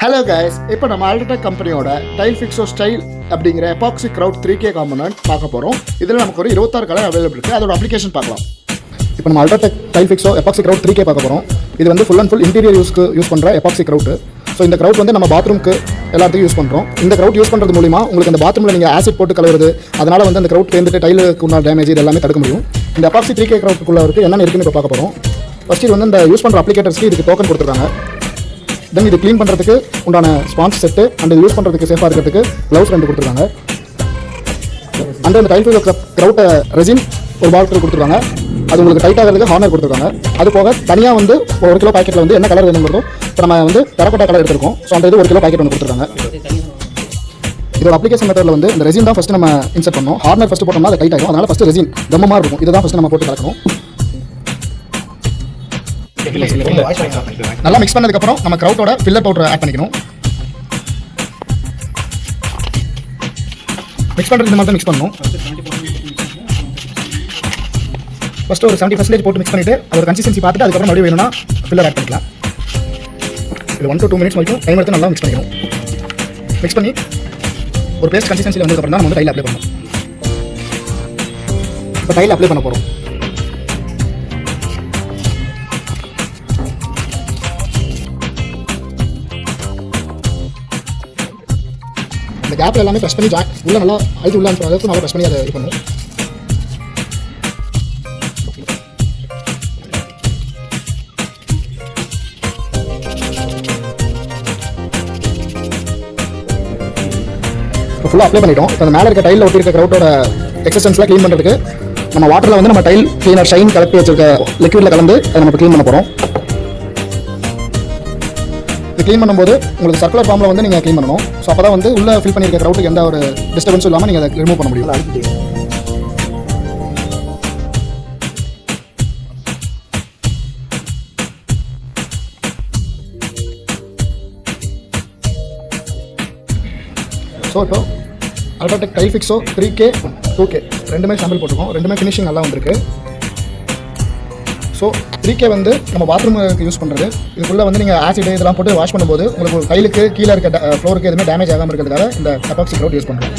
Hello guys, இப்போ நம்ம UltraTech கம்பெனியோட டைல் ஃபிக்ஸோ ஸ்டைல் அப்படிங்கிற எபாக்சி க்ரௌட் 3K காம்பனன்ட் பார்க்க போகிறோம். இதில் நமக்கு ஒரு 26 கலர் அவைலபிள் இருக்குது. அதோட அப்ளிகேஷன் பார்க்கலாம். இப்போ நம்ம UltraTech tile Fixo epoxy grout 3K பார்க்க போகிறோம். இது வந்து full and full interior use பண்ணுற எபாக்சி க்ரௌட்டு. ஸோ இந்த க்ரௌட் வந்து நம்ம பாத்ரூமுக்கு எல்லாத்துக்கும் யூஸ் பண்ணுறோம். இந்த க்ரௌட் யூஸ் பண்ணுறது மூலிமா உங்களுக்கு அந்த பாத்ரூமில் நீங்கள் ஆசிட் போட்டு கலவுறது, அதனால் வந்து அந்த க்ரௌட் சேர்ந்துட்டு டைலுக்கு உண்டான டேமேஜ் இது எல்லாமே தடுக்க முடியும். இந்த எபாக்சி 3K க்ரௌட்டுக்குள்ளே இருக்குது என்னென்ன இருக்குன்னு இப்போ பார்க்க போகிறோம். ஃபஸ்ட்டு இது வந்து இந்த யூஸ் பண்ணுற அப்ளிகேட்டர்ஸ்க்கு இதுக்கு டோக்கன் கொடுத்துருக்காங்க. தென் இது க்ளீன் பண்ணுறதுக்கு உண்டான ஸ்பான்ஸ் செட்டு அண்ட் யூஸ் பண்ணுறதுக்கு சேஃபாக இருக்கிறதுக்கு க்ளவுஸ் 2 கொடுத்துருக்காங்க. அண்ட் அந்த டைல் ஃபிக்ஸோ க்ரௌட்டை ரெசின் ஒரு பாட்டில் கொடுத்துருக்காங்க. அது உங்களுக்கு டைட் ஆகிறதுக்கு ஹார்னர் கொடுத்துருக்காங்க. அது போக தனியாக வந்து 1 கிலோ பாக்கெட்டில் வந்து என்ன கலர் வேணுங்கிறதோ இப்போ நம்ம வந்து டெரகோட்டா கலர் எடுத்திருக்கோம். ஸோ அந்த இது 1 கிலோ பாக்கெட் ஒன்று கொடுத்துருக்காங்க. இதோட அப்ளிகேஷன் மெத்தடில் வந்து இந்த ரெசின் தான் ஃபஸ்ட்டு நம்ம இன்செர்ட் பண்ணோம். ஹார்னர் ஃபஸ்ட்டு போட்டோம்னா அது டைட் ஆகும். அதனால் ஃபஸ்ட்டு ரெசின் கம்மமாக இருக்கும். இதை தான் ஃபஸ்ட்டு நம்ம போட்டு கலக்கணும். நல்லா மிக்ஸ் பண்ணதுக்கப்புறம் நம்ம க்ரௌட்டோட ஃபில்லர் பவுடர் ஆட் பண்ணிக்கணும். மிக்ஸ் பண்ணுறது இந்த மாதிரி தான் மிக்ஸ் பண்ணணும். ஃபஸ்ட்டு ஒரு 70% போட்டு மிக்ஸ் பண்ணிவிட்டு அதோட கன்சிஸ்டன்சி பார்த்துட்டு அதுக்கப்புறம் மறுபடியும் வேணும்னா ஃபில்லர் ஆட் பண்ணிக்கலாம். இது 1 to 2 மினிட்ஸ் வரைக்கும் டைம் எடுத்து நல்லா மிக்ஸ் பண்ணிக்கணும். மிக்ஸ் பண்ணி ஒரு பேஸ்ட் கன்சிஸ்டன்சியில் வந்ததுக்கப்புறம் தான் நம்ம வந்து டைல் அப்ளை பண்ணணும். இப்போ டைல் அப்ளை பண்ண போகிறோம். இந்த கேப்பில் எல்லாமே ப்ரெஸ் பண்ணி உள்ள நல்லா அழுத்தி உள்ள அளவுக்கு நல்லா ப்ரெஸ் பண்ணி அதை இது பண்ணும். இப்போ ஃபுல்லாக அப்ளை பண்ணிட்டோம். இப்போ அந்த மேலே இருக்க டைலில் ஒட்டியிருக்க க்ரௌட்டோட எக்ஸசன்ஸ்லாம் க்ளீன் பண்ணுறதுக்கு நம்ம வாட்டரில் வந்து நம்ம டைல் க்ளீனர் ஷைன் கலப்பி வச்சிருக்க லிக்விடில் கலந்து அதை நம்ம க்ளீன் பண்ண போகிறோம். இது க்ளீன் பண்ணும்போது உங்களுக்கு சர்க்குலர் ஃபார்மில் வந்து நீங்கள் க்ளீன் பண்ணணும். ஸோ அப்போ தான் வந்து உள்ளே ஃபில் பண்ணியிருக்க க்ரௌட்டுக்கு எந்த ஒரு டிஸ்டர்பன்ஸும் இல்லாமல் நீங்கள் அதை ரிமூவ் பண்ண முடியும். ஸோ இப்போ அல்ட்ராடெக் டைல் ஃபிக்ஸோ 3K 2K ரெண்டுமே சாம்பிள் போட்டிருக்கோம். ரெண்டுமே ஃபினிஷிங் நல்லா வந்திருக்கு. ஸோ 3K வந்து நம்ம பாத்ரூமுக்கு யூஸ் பண்ணுறது. இதுக்குள்ளே வந்து நீங்கள் ஆசிட் இதெல்லாம் போட்டு வாஷ் பண்ணும்போது உங்களுக்கு கைலுக்கு கீழே இருக்க ஃப்ளோருக்கு எதுவுமே டேமேஜ் ஆகாமல் இருக்கிறதுக்காக இந்த எபாக்சி க்ரௌட் யூஸ் பண்ணுறோம்.